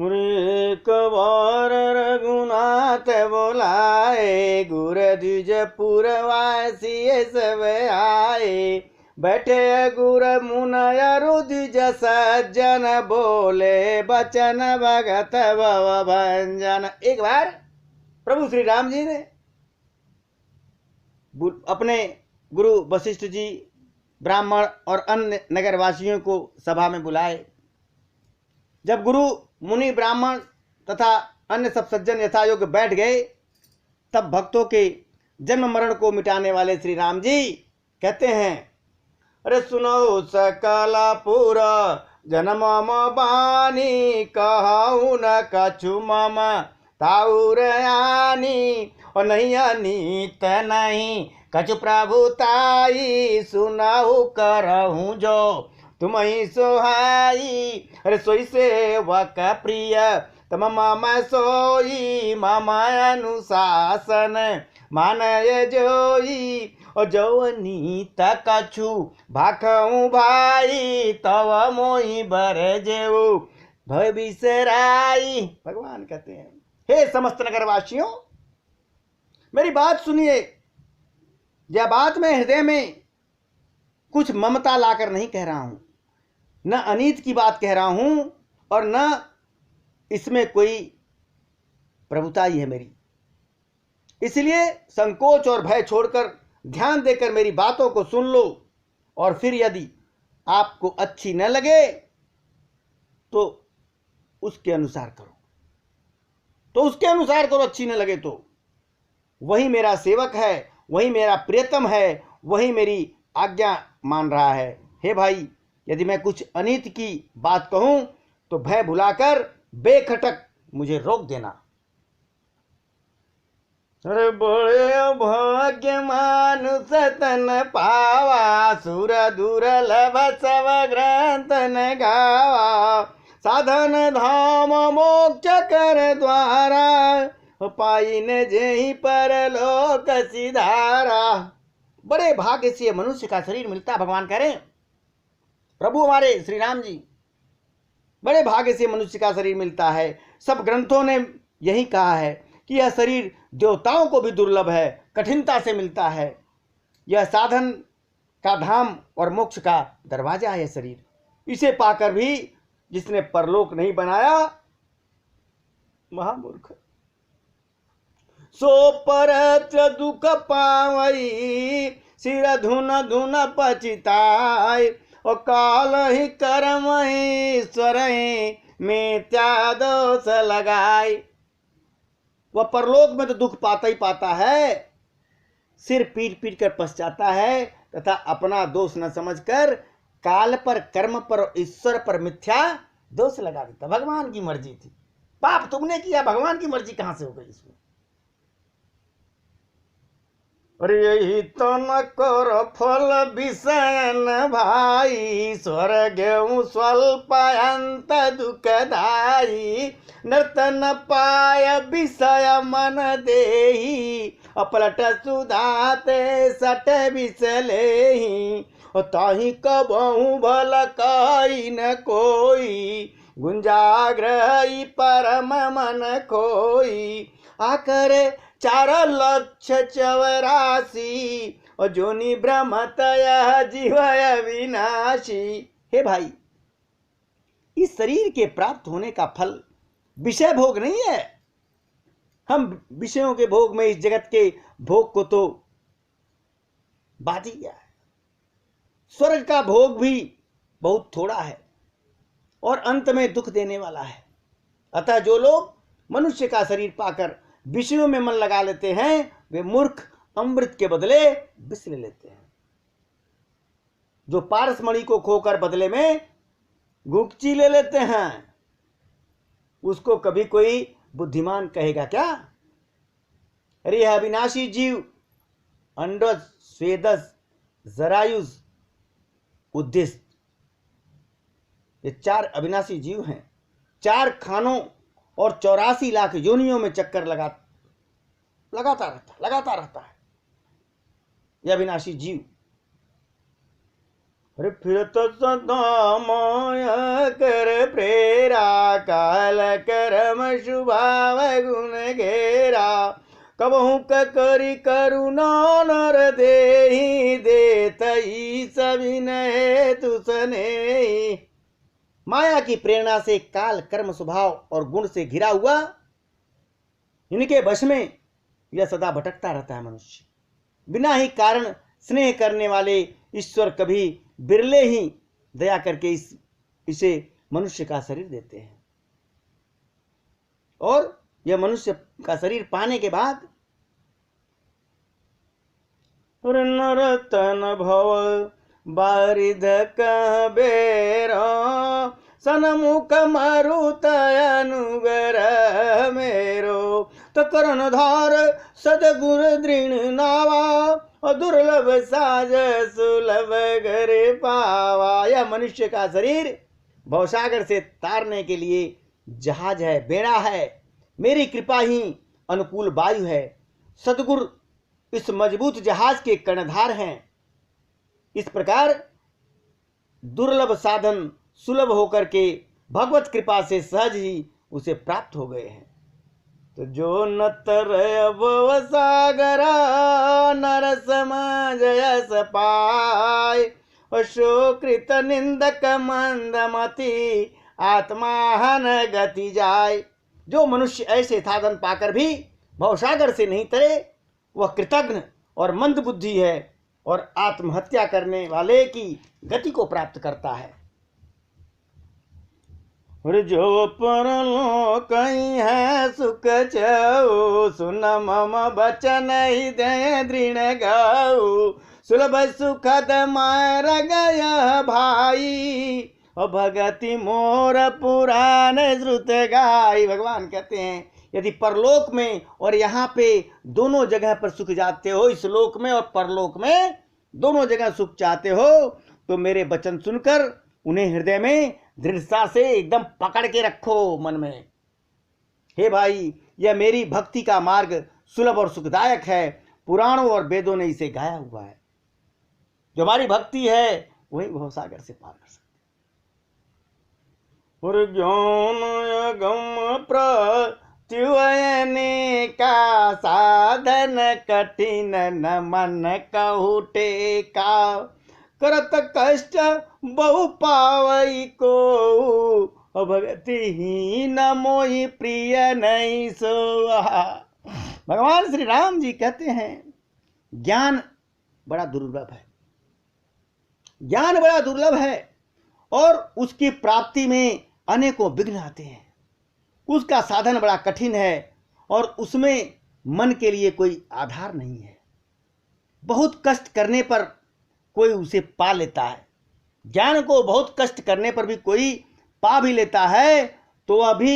एक बार रघुनाथ बोलाए, गुर द्विज पुरवासी सब आए। बैठे गुर मुनय द्विज सज्जन, बोले बचन भगत भव भंजन। एक बार प्रभु श्री राम जी ने अपने गुरु वशिष्ठ जी, ब्राह्मण और अन्य नगरवासियों को सभा में बुलाए। जब गुरु मुनि ब्राह्मण तथा अन्य सब सज्जन यथायोग्य बैठ गए, तब भक्तों के जन्म मरण को मिटाने वाले श्री राम जी कहते हैं, अरे सुनो सकल पुर जन्म बानी, कहूँ न कछु मम ताउर आनी। और नहीं अनीत नहीं कछु प्रभुताई, सुनहु करहूँ जो तुम ही सोहाई। अरे सोई सेवक प्रिय तम मम सोई, मम अनुशासन मानय जोई। और जो नीत कछु भाखऊ भाई, तव मोहि बर जेऊ भय बिसराई। भगवान कहते हैं, हे समस्त नगरवासियों, मेरी बात सुनिए। यह बात मैं हृदय में कुछ ममता लाकर नहीं कह रहा हूं, न अनीत की बात कह रहा हूं, और न इसमें कोई प्रभुता ही है मेरी। इसलिए संकोच और भय छोड़कर ध्यान देकर मेरी बातों को सुन लो, और फिर यदि आपको अच्छी न लगे तो उसके अनुसार करो, अच्छी न लगे तो वही मेरा सेवक है, वही मेरा प्रियतम है, वही मेरी आज्ञा मान रहा है। हे भाई, यदि मैं कुछ अनीत की बात कहूं तो भय भुलाकर बेखटक मुझे रोक देना। अरे बड़े भाग्य मानुष तन पावा, सुर दुर्लभ सब ग्रंथ न गावा। साधन धाम मोक्ष कर द्वारा, पाइन जेहि परलोक सिधारा। बड़े भाग्य से मनुष्य का शरीर मिलता है। भगवान कह रहे हैं, प्रभु हमारे श्री राम जी, बड़े भाग्य से मनुष्य का शरीर मिलता है। सब ग्रंथों ने यही कहा है कि यह शरीर देवताओं को भी दुर्लभ है, कठिनता से मिलता है। यह साधन का धाम और मोक्ष का दरवाजा है यह शरीर। इसे पाकर भी जिसने परलोक नहीं बनाया, महामूर्ख। सो परत्र दुख पावई, सिर धुन धुन पचिताय। और काल ही कर्म ही स्वर में त्या दोष लगाए। वह परलोक में तो दुख पाता ही पाता है, सिर पीट पीट कर पछताता है, तथा अपना दोष न समझकर काल पर, कर्म पर और ईश्वर पर मिथ्या दोष लगा देता। भगवान की मर्जी थी, पाप तुमने किया, भगवान की मर्जी कहां से हो गई इसमें। अरे यही तो न कर फल विषयन भाई, स्वर्ग स्वल्प अंत दुखदाई। नर्तन पाय विषय मन देही, अपलट सुधाते सट बिसलेही। ताही कबहू भल कई न कोई, गुंजाग्रही परम मन खोई। आकर 4,84,000 और जोनि भ्रमत यह जीव अविनाशी। हे भाई, इस शरीर के प्राप्त होने का फल विषय भोग नहीं है। हम विषयों के भोग में इस जगत के भोग को तो बात ही क्या है। स्वर्ग का भोग भी बहुत थोड़ा है और अंत में दुख देने वाला है। अतः जो लोग मनुष्य का शरीर पाकर विषयों में मन लगा लेते हैं, वे मूर्ख अमृत के बदले विष ले लेते हैं। जो पारसमणि को खोकर बदले में गुपची ले लेते हैं, उसको कभी कोई बुद्धिमान कहेगा क्या? अरे यह अविनाशी जीव अंडज, स्वेदस, जरायुज, उद्दिष्ट, ये 4 अविनाशी जीव हैं। 4 खानों और 84 लाख योनियों में चक्कर लगाता रहता है यह अविनाशी जीव। अरे फिर तो सदा माया कर प्रेरा, काल कर्म शुभाव गुण घेरा कबहू करी करुणा नर देहि देतई सविनय तुसने। माया की प्रेरणा से काल कर्म स्वभाव और गुण से घिरा हुआ इनके वश में यह सदा भटकता रहता है मनुष्य। बिना ही कारण स्नेह करने वाले ईश्वर कभी बिरले ही दया करके इसे मनुष्य का शरीर देते हैं, और यह मनुष्य का शरीर पाने के बाद नरतन भव बारिध बेरो सनमुख मरुत अनुगर मेरो तो कर्णधार सदगुर दृढ़ नावा और दुर्लभ साज सुलभ घर पावा। यह मनुष्य का शरीर भवसागर से तारने के लिए जहाज है, बेड़ा है। मेरी कृपा ही अनुकूल वायु है। सदगुरु इस मजबूत जहाज के कर्णधार हैं। इस प्रकार दुर्लभ साधन सुलभ होकर के भगवत कृपा से सहज ही उसे प्राप्त हो गए हैं। तो जो न तरय भव सागरा नर समाज यस पाय अशोकृत निंदक मंदमति आत्माहन गति जाय। जो मनुष्य ऐसे साधन पाकर भी भवसागर से नहीं तरे वह कृतज्ञ और मंद बुद्धि है और आत्महत्या करने वाले की गति को प्राप्त करता है। जो परलोक है सुख चौ सुन मम बचन हृदय दृढ़ गौ सुलभ सुखद मार गया भाई और भगति मोर पुराण श्रुत गाई। भगवान कहते हैं यदि परलोक में और यहाँ पे दोनों जगह पर सुख चाहते हो, इस लोक में और परलोक में दोनों जगह सुख चाहते हो, तो मेरे वचन सुनकर उन्हें हृदय में दृढ़ता से एकदम पकड़ के रखो मन में। हे भाई, यह मेरी भक्ति का मार्ग सुलभ और सुखदायक है। पुराणों और वेदों ने इसे गाया हुआ है। जो हमारी भक्ति है वही भवसागर से पार कर सकते। ज्ञान गम प्रत्युयने का साधन कठिन न मन कहूटे का करत कष्ट बहु पावई को भगति ही न मोहि प्रिय नहीं सो। भगवान श्री राम जी कहते हैं ज्ञान बड़ा दुर्लभ है। ज्ञान बड़ा दुर्लभ है और उसकी प्राप्ति में अनेकों विघ्न आते हैं। उसका साधन बड़ा कठिन है और उसमें मन के लिए कोई आधार नहीं है। बहुत कष्ट करने पर कोई उसे पा लेता है। ज्ञान को बहुत कष्ट करने पर भी कोई पा भी लेता है तो अभी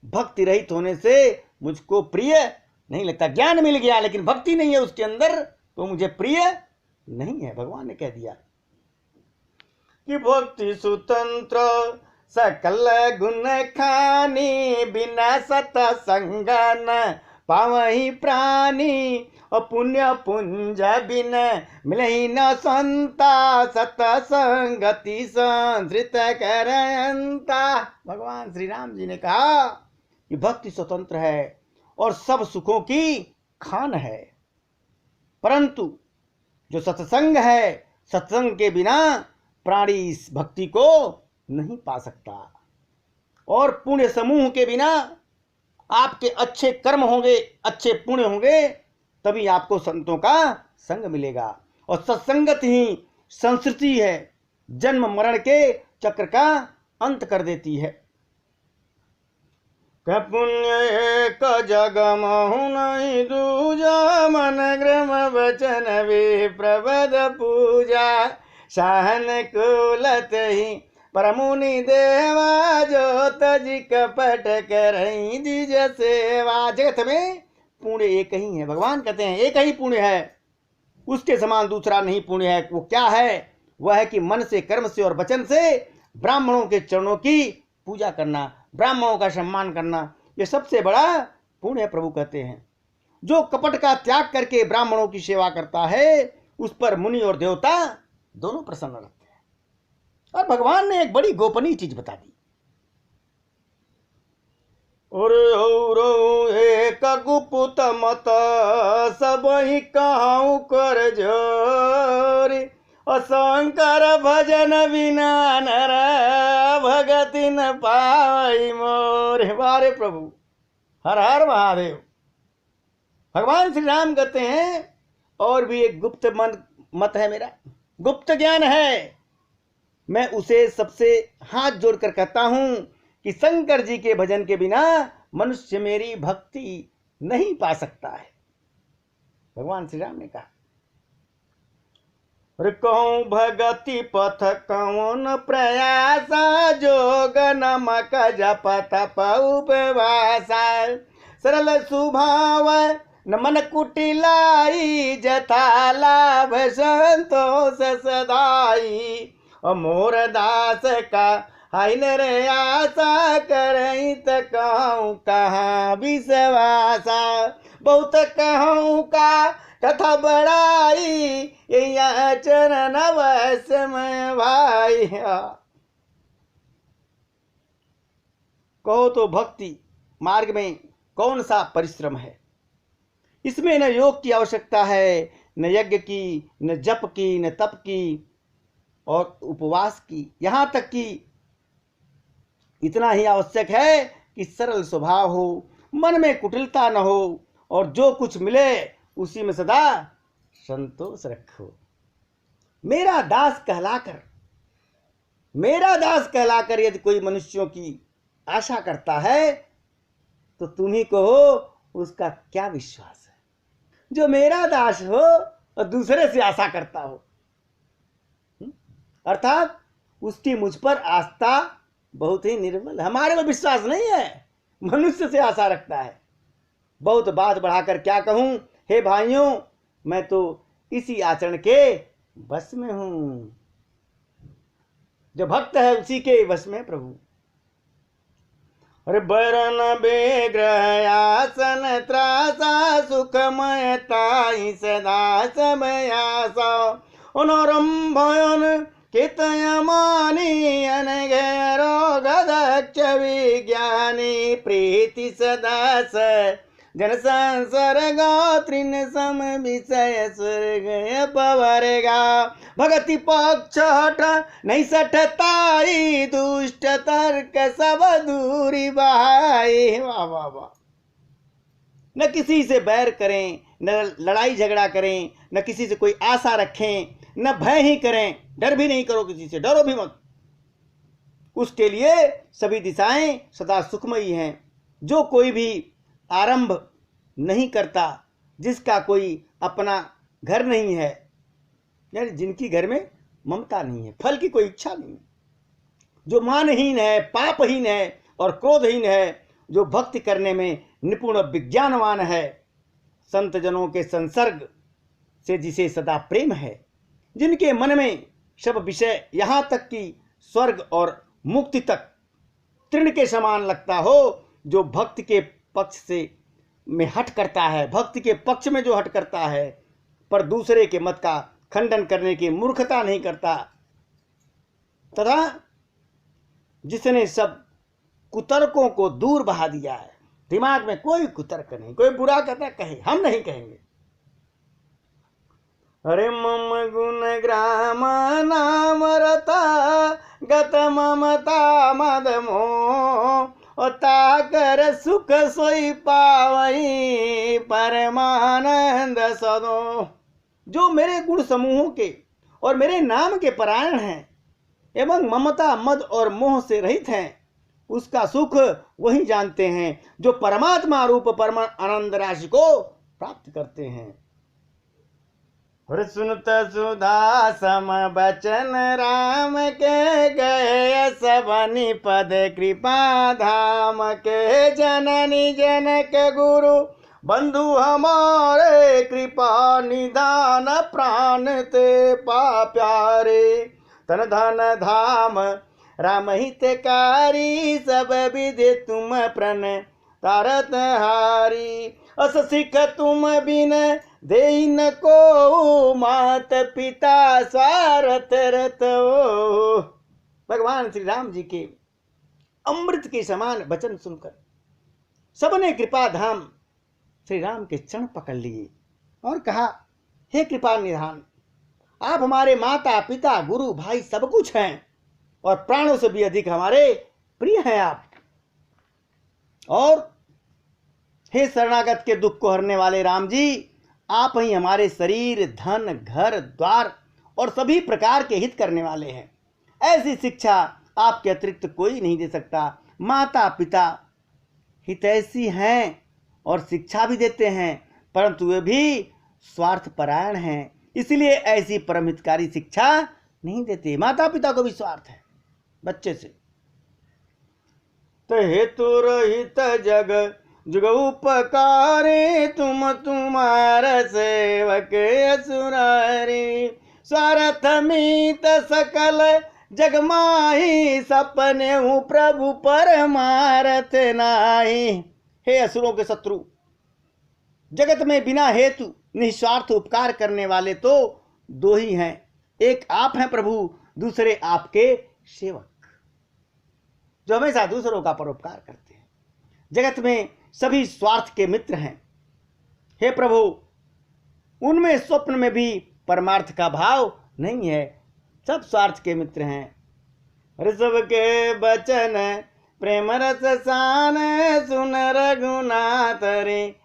भक्ति रहित होने से मुझको प्रिय नहीं लगता। ज्ञान मिल गया लेकिन भक्ति नहीं है उसके अंदर तो मुझे प्रिय नहीं है। भगवान ने कह दिया कि भक्ति स्वतंत्र सकल गुण खानी बिना सतसंग न पावहि प्राणी और पुण्य पुंज बिन मिलहि न संता सतसंगति संधृत करंता। भगवान श्री राम जी ने कहा कि भक्ति स्वतंत्र है और सब सुखों की खान है, परंतु जो सत्संग है, सत्संग के बिना प्राणी इस भक्ति को नहीं पा सकता। और पुण्य समूह के बिना आपके अच्छे कर्म होंगे, अच्छे पुण्य होंगे, तभी आपको संतों का संग मिलेगा। और सत्संगत ही संस्कृति है, जन्म मरण के चक्र का अंत कर देती है। पुण्य एक जग महु नहीं दूजा मन ग्रम वचन वे प्रबद पूजा सहन कुलत ही परमुनि देवा जो तजी कपट करई दिज सेवा। जगत में पुण्य एक ही है। भगवान कहते हैं एक ही पुण्य है, उसके समान दूसरा नहीं पुण्य है। वो क्या है? वह है कि मन से, कर्म से और वचन से ब्राह्मणों के चरणों की पूजा करना, ब्राह्मणों का सम्मान करना, ये सबसे बड़ा पुण्य है। प्रभु कहते हैं जो कपट का त्याग करके ब्राह्मणों की सेवा करता है उस पर मुनि और देवता दोनों प्रसन्न रहते हैं। और भगवान ने एक बड़ी गोपनीय चीज बता दी और एक गुप्त मत सब ही कहूँ कर जोरी, शंकर भजन बिना नर भगति न पाई मोरे। वारे प्रभु, हर हर महादेव। भगवान श्री राम कहते हैं और भी एक गुप्त मत है मेरा, गुप्त ज्ञान है, मैं उसे सबसे हाथ जोड़कर कहता हूं कि शंकर जी के भजन के बिना मनुष्य मेरी भक्ति नहीं पा सकता है। भगवान श्री राम ने कहा, कहूं भगति पथ कौन प्रयास, जोग नमक जप तप उपवासा, सरल स्वभाव न मन कुटिलाई, जथा लाभ संतोष सदाई, मोर दास का हाय नरे आशा, करई त कहूँ कहाँ विश्वासा, बहुत कहूँ का कथा बड़ाई, यहाँ चरण अवश्य में भाई। कहो तो भक्ति मार्ग में कौन सा परिश्रम है, इसमें न योग की आवश्यकता है, न यज्ञ की, न जप की, न तप की और उपवास की, यहाँ तक कि इतना ही आवश्यक है कि सरल स्वभाव हो, मन में कुटिलता न हो, और जो कुछ मिले उसी में सदा संतोष रखो। मेरा दास कहलाकर यदि कोई मनुष्यों की आशा करता है तो तुम ही कहो उसका क्या विश्वास है, जो मेरा दास हो और दूसरे से आशा करता हो, अर्थात उसकी मुझ पर आस्था बहुत ही निर्मल। हमारे को विश्वास नहीं है, मनुष्य से आशा रखता है। बहुत बात बढ़ाकर क्या कहूं, हे भाइयों, मैं तो इसी आचरण के बस में हूं। जो भक्त है उसी के बस में प्रभु। अरे बरन बेग्रह आसन त्रासा, सुखमयता सदा समयासा, अनोरम भयन कितयमानी, अनघेरो गदक्ष विज्ञानी, प्रीति सदा स जन संसर्गा, तृण सम विषय स्वर्ग पवरेगा, भगति पक्ष हट नहीं सठताई, दुष्ट तर्क सब दूरी बहाई। वाह वाह वाह। न किसी से बैर करें, न लड़ाई झगड़ा करें, न किसी से कोई आशा रखें, न भय ही करें, डर भी नहीं करो, किसी से डरो भी मत। उसके लिए सभी दिशाएं सदा सुखमयी हैं। जो कोई भी आरंभ नहीं करता, जिसका कोई अपना घर नहीं है, यानी जिनकी घर में ममता नहीं है, फल की कोई इच्छा नहीं, जो मानहीन है, पापहीन है और क्रोधहीन है, जो भक्ति करने में निपुण विज्ञानवान है, संत जनों के संसर्ग से जिसे सदा प्रेम है, जिनके मन में सब विषय यहाँ तक कि स्वर्ग और मुक्ति तक तृण के समान लगता हो, जो भक्ति के पक्ष से में हट करता है, भक्ति के पक्ष में जो हट करता है, पर दूसरे के मत का खंडन करने की मूर्खता नहीं करता, तथा जिसने सब कुतर्कों को दूर बहा दिया है, दिमाग में कोई कुतर्क नहीं, कोई बुरा कहता कहे, हम नहीं कहेंगे। अरे मम गुण ग्राम नाम रता, गत ममता मद मोह, ताकर सुख सोई पावई, परमानंद सदो। जो मेरे गुण समूहों के और मेरे नाम के परायण हैं एवं ममता मद और मोह से रहित हैं, उसका सुख वही जानते हैं जो परमात्मा रूप परम आनंद राशि को प्राप्त करते हैं। और सुनत सुधा सम बचन राम के, गए सबनि पद कृपा धाम के, जननी जनक गुरु बंधु हमारे, कृपा निधान प्राण ते पा प्यारे, तन धन धाम राम हितकारी, सब विधि तुम प्रण तारत हारी, अस सिख तुम बिन देई न को, मात पिता स्वार्थ रत हो। भगवान श्री राम जी के अमृत के समान वचन सुनकर सबने कृपा धाम श्री राम के चरण पकड़ लिए और कहा, हे कृपा निधान, आप हमारे माता पिता गुरु भाई सब कुछ हैं और प्राणों से भी अधिक हमारे प्रिय हैं आप। और हे शरणागत के दुख को हरने वाले राम जी, आप ही हमारे शरीर धन घर द्वार और सभी प्रकार के हित करने वाले हैं। ऐसी शिक्षा आपके अतिरिक्त कोई नहीं दे सकता। माता पिता हितैषी हैं और शिक्षा भी देते हैं, परंतु वे भी स्वार्थपरायण हैं, इसलिए ऐसी परम हितकारी शिक्षा नहीं देते। माता पिता को भी स्वार्थ है बच्चे से। तो हेतु रहित जग जुग उपकारे, तुम तुम्हारा सेवक असुरारी। स्वार्थ मीत सकल जग माही, सपने हूँ प्रभु परमारथ नाही। हे असुरों के शत्रु, जगत में बिना हेतु निस्वार्थ उपकार करने वाले तो दो ही हैं, एक आप हैं प्रभु, दूसरे आपके सेवक जो हमेशा दूसरों का परोपकार करते हैं। जगत में सभी स्वार्थ के मित्र हैं। हे प्रभु, उनमें स्वप्न में भी परमार्थ का भाव नहीं है, सब स्वार्थ के मित्र हैं। ऋषभ के बचन प्रेम रस सान, सुन रघुनाथ रे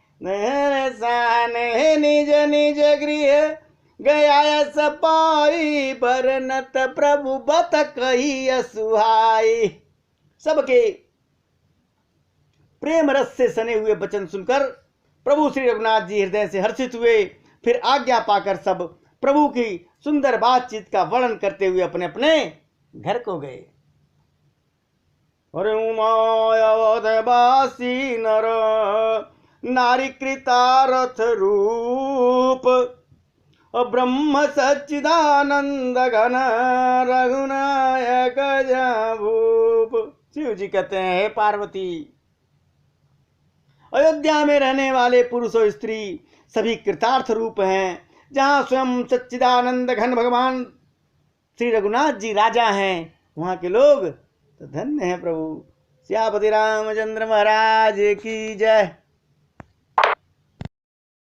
सान। निज निज गृह गया सपाई, बरनत प्रभु बत कही असुहाई। सबके प्रेम रस से सने हुए वचन सुनकर प्रभु श्री रघुनाथ जी हृदय से हर्षित हुए। फिर आज्ञा पाकर सब प्रभु की सुंदर बातचीत का वर्णन करते हुए अपने अपने घर को गए। और उमायावधवासी नर नारी कृतारथ रूप, ब्रह्म सच्चिदानंद घन रघुनायक भूप। शिव जी कहते हैं, हे पार्वती, अयोध्या में रहने वाले पुरुष और स्त्री सभी कृतार्थ रूप हैं। जहाँ स्वयं सच्चिदानंद घन भगवान श्री रघुनाथ जी राजा हैं, वहाँ के लोग तो धन्य हैं प्रभु। सियापति रामचंद्र महाराज की जय।